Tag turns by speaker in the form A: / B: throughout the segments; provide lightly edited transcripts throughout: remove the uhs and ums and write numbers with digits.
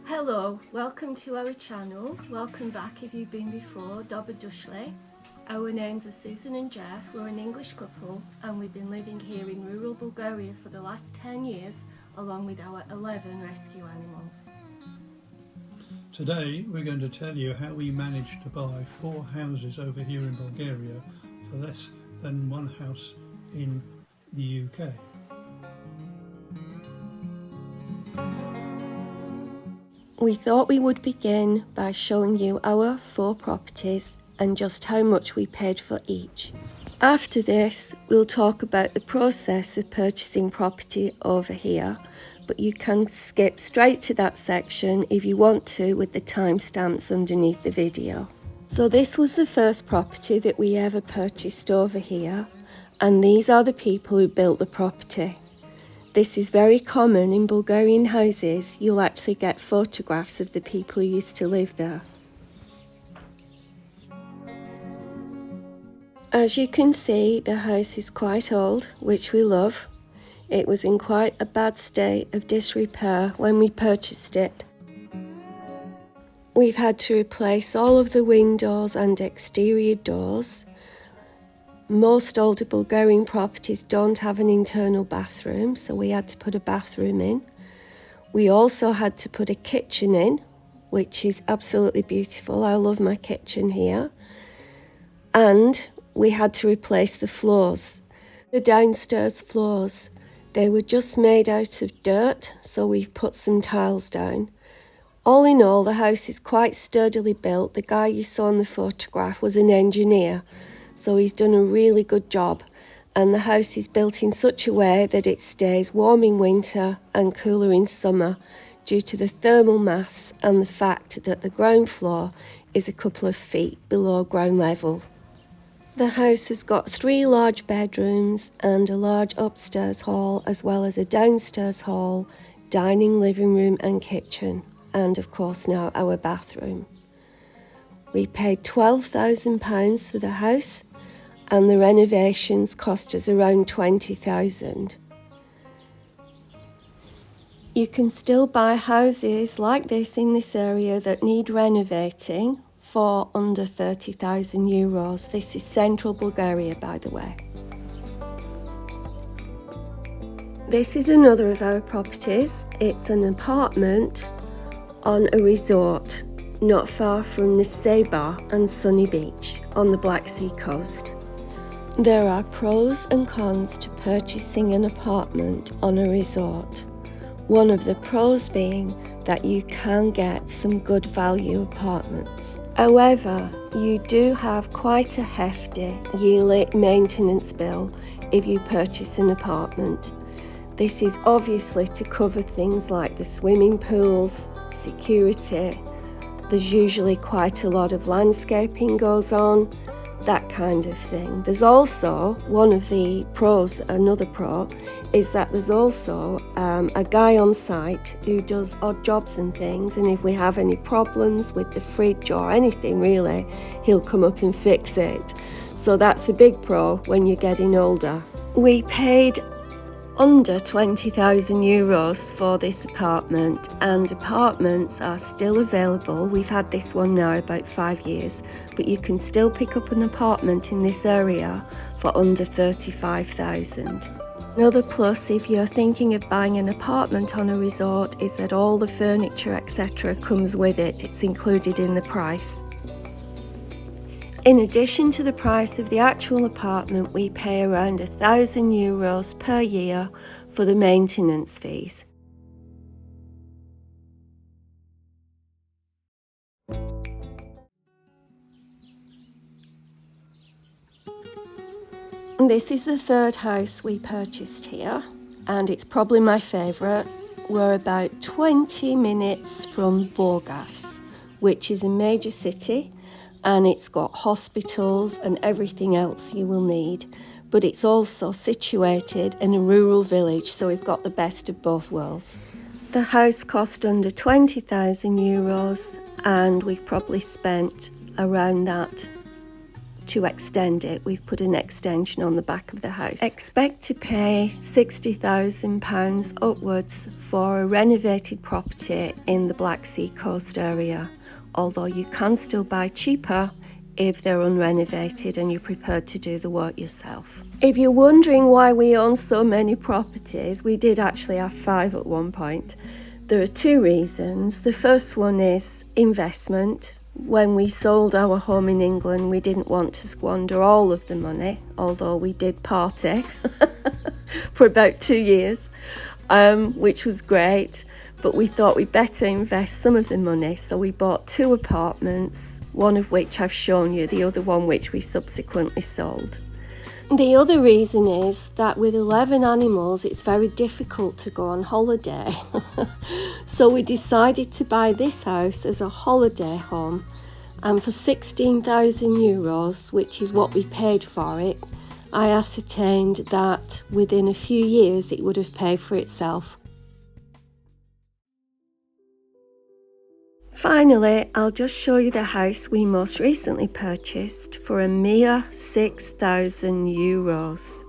A: Hello, welcome to our channel. Welcome back if you've been before. Dobber Dushley. Our names are Susan and Jeff. We're an English couple and we've been living here in rural Bulgaria for the last 10 years along with our 11 rescue animals.
B: Today we're going to tell you how we managed to buy 4 houses over here in Bulgaria for less than one house in the UK.
A: We thought we would begin by showing you our 4 properties and just how much we paid for each. After this, we'll talk about the process of purchasing property over here, but you can skip straight to that section if you want to with the timestamps underneath the video. So this was the first property that we ever purchased over here, and these are the people who built the property. This is very common in Bulgarian houses. You'll actually get photographs of the people who used to live there. As you can see, the house is quite old, which we love. It was in quite a bad state of disrepair when we purchased it. We've had to replace all of the windows and exterior doors. Most older Bulgarian properties don't have an internal bathroom, so we had to put a bathroom in. We also had to put a kitchen in, which is absolutely beautiful. I love my kitchen here. And we had to replace the floors. The downstairs floors, they were just made out of dirt, so we've put some tiles down. All in all, the house is quite sturdily built. The guy you saw in the photograph was an engineer, so he's done a really good job, and the house is built in such a way that it stays warm in winter and cooler in summer due to the thermal mass and the fact that the ground floor is a couple of feet below ground level. The house has got 3 large bedrooms and a large upstairs hall, as well as a downstairs hall, dining, living room and kitchen, and of course now our bathroom. We paid £12,000 for the house, and the renovations cost us around £20,000. You can still buy houses like this in this area that need renovating for under €30,000. This is Central Bulgaria, by the way. This is another of our properties. It's an apartment on a resort not far from Neseba and Sunny Beach on the Black Sea coast. There are pros and cons to purchasing an apartment on a resort. One of the pros being that you can get some good value apartments. However, you do have quite a hefty yearly maintenance bill if you purchase an apartment. This is obviously to cover things like the swimming pools, security. There's usually quite a lot of landscaping goes on, that kind of thing. There's also one of the pros, another pro, is that there's also a guy on site who does odd jobs and things, and if we have any problems with the fridge or anything really, he'll come up and fix it. So that's a big pro when you're getting older. We paid under €20,000 for this apartment, and apartments are still available. We've had this one now about 5 years, but you can still pick up an apartment in this area for under $35,000. Another plus if you're thinking of buying an apartment on a resort is that all the furniture etc. comes with it. It's included in the price. In addition to the price of the actual apartment, we pay around €1,000 per year for the maintenance fees. This is the third house we purchased here, and it's probably my favourite. We're about 20 minutes from Burgas, which is a major city, and it's got hospitals and everything else you will need, but it's also situated in a rural village, so we've got the best of both worlds. The house cost under €20,000, and we've probably spent around that to extend it. We've put an extension on the back of the house. Expect to pay £60,000 upwards for a renovated property in the Black Sea coast area, although you can still buy cheaper if they're unrenovated and you're prepared to do the work yourself. If you're wondering why we own so many properties, we did actually have 5 at one point. There are 2 reasons. The first one is investment. When we sold our home in England, we didn't want to squander all of the money, although we did party for about 2 years, which was great. But we thought we'd better invest some of the money, so we bought 2 apartments, one of which I've shown you, the other one which we subsequently sold. The other reason is that with 11 animals, it's very difficult to go on holiday. So we decided to buy this house as a holiday home, and for €16,000, which is what we paid for it, I ascertained that within a few years it would have paid for itself. Finally, I'll just show you the house we most recently purchased for a mere €6,000.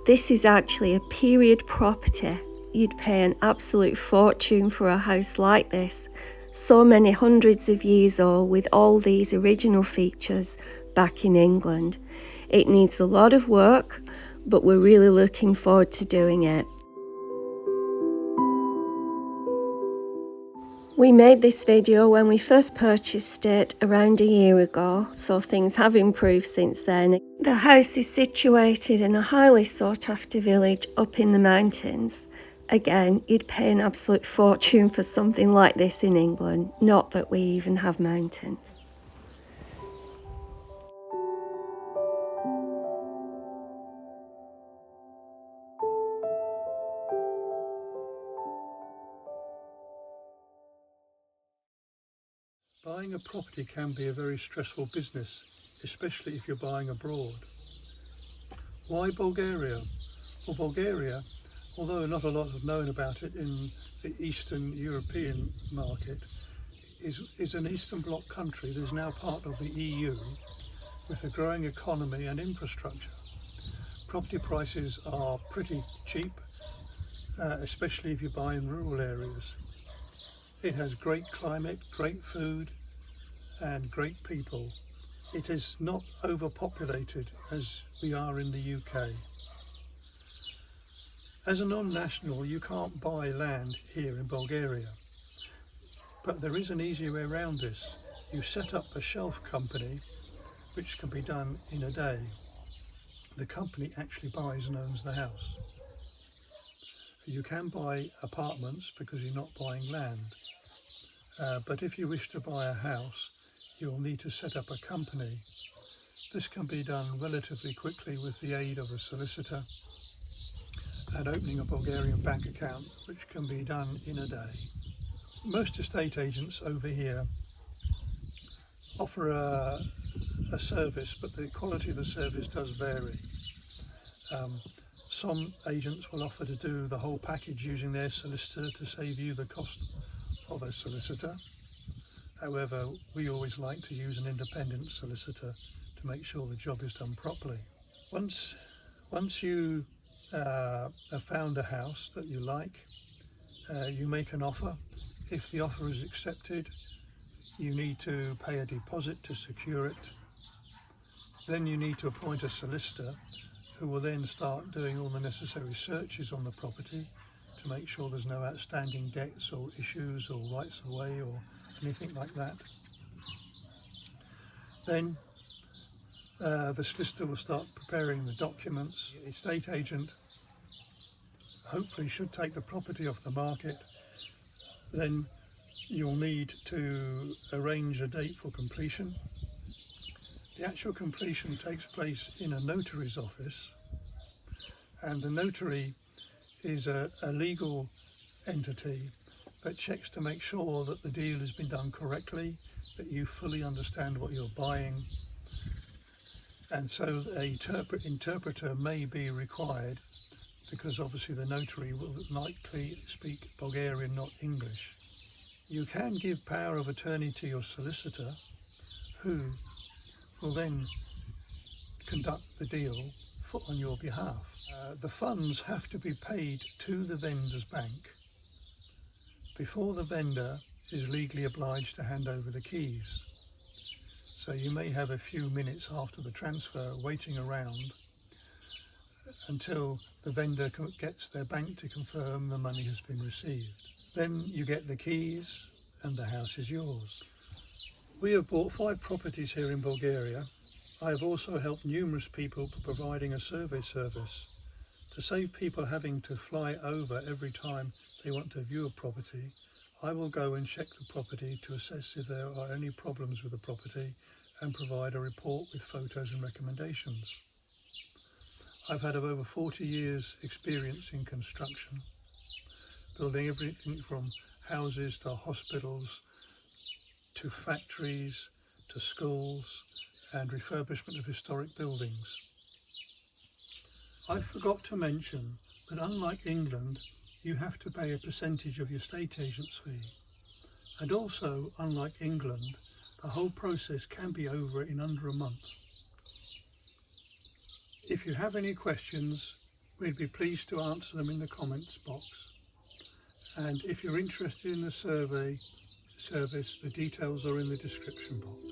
A: This is actually a period property. You'd pay an absolute fortune for a house like this, so many hundreds of years old with all these original features back in England. It needs a lot of work, but we're really looking forward to doing it. We made this video when we first purchased it around a year ago, so things have improved since then. The house is situated in a highly sought after village up in the mountains. Again, you'd pay an absolute fortune for something like this in England, not that we even have mountains.
B: Buying a property can be a very stressful business, especially if you're buying abroad. Why Bulgaria? Well, Bulgaria, although not a lot is known about it in the Eastern European market, is an Eastern Bloc country that is now part of the EU with a growing economy and infrastructure. Property prices are pretty cheap, especially if you buy in rural areas. It has great climate, great food and great people. It is not overpopulated as we are in the UK. As a non-national, you can't buy land here in Bulgaria, but there is an easy way around this. You set up a shelf company, which can be done in a day. The company actually buys and owns the house. You can buy apartments because you're not buying land. But if you wish to buy a house, you'll need to set up a company. This can be done relatively quickly with the aid of a solicitor and opening a Bulgarian bank account, which can be done in a day. Most estate agents over here offer a service, but the quality of the service does vary. Some agents will offer to do the whole package using their solicitor to save you the cost of a solicitor. However, we always like to use an independent solicitor to make sure the job is done properly. Once you have found a house that you like, you make an offer. If the offer is accepted, you need to pay a deposit to secure it. Then you need to appoint a solicitor who will then start doing all the necessary searches on the property to make sure there's no outstanding debts or issues or rights of way or anything like that. Then the solicitor will start preparing the documents. The estate agent hopefully should take the property off the market. Then you'll need to arrange a date for completion. The actual completion takes place in a notary's office, and the notary is a legal entity that checks to make sure that the deal has been done correctly, that you fully understand what you're buying, and so an interpreter may be required, because obviously the notary will likely speak Bulgarian, not English. You can give power of attorney to your solicitor, who will then conduct the deal on your behalf. The funds have to be paid to the vendor's bank before the vendor is legally obliged to hand over the keys. So you may have a few minutes after the transfer waiting around until the vendor gets their bank to confirm the money has been received. Then you get the keys and the house is yours. We have bought 5 properties here in Bulgaria. I have also helped numerous people by providing a survey service. To save people having to fly over every time they want to view a property, I will go and check the property to assess if there are any problems with the property and provide a report with photos and recommendations. I've had over 40 years experience in construction, building everything from houses to hospitals, to factories, to schools, and refurbishment of historic buildings. I forgot to mention that unlike England, you have to pay a percentage of your estate agent's fee. And also, unlike England, the whole process can be over in under a month. If you have any questions, we'd be pleased to answer them in the comments box. And if you're interested in the survey service, the details are in the description box.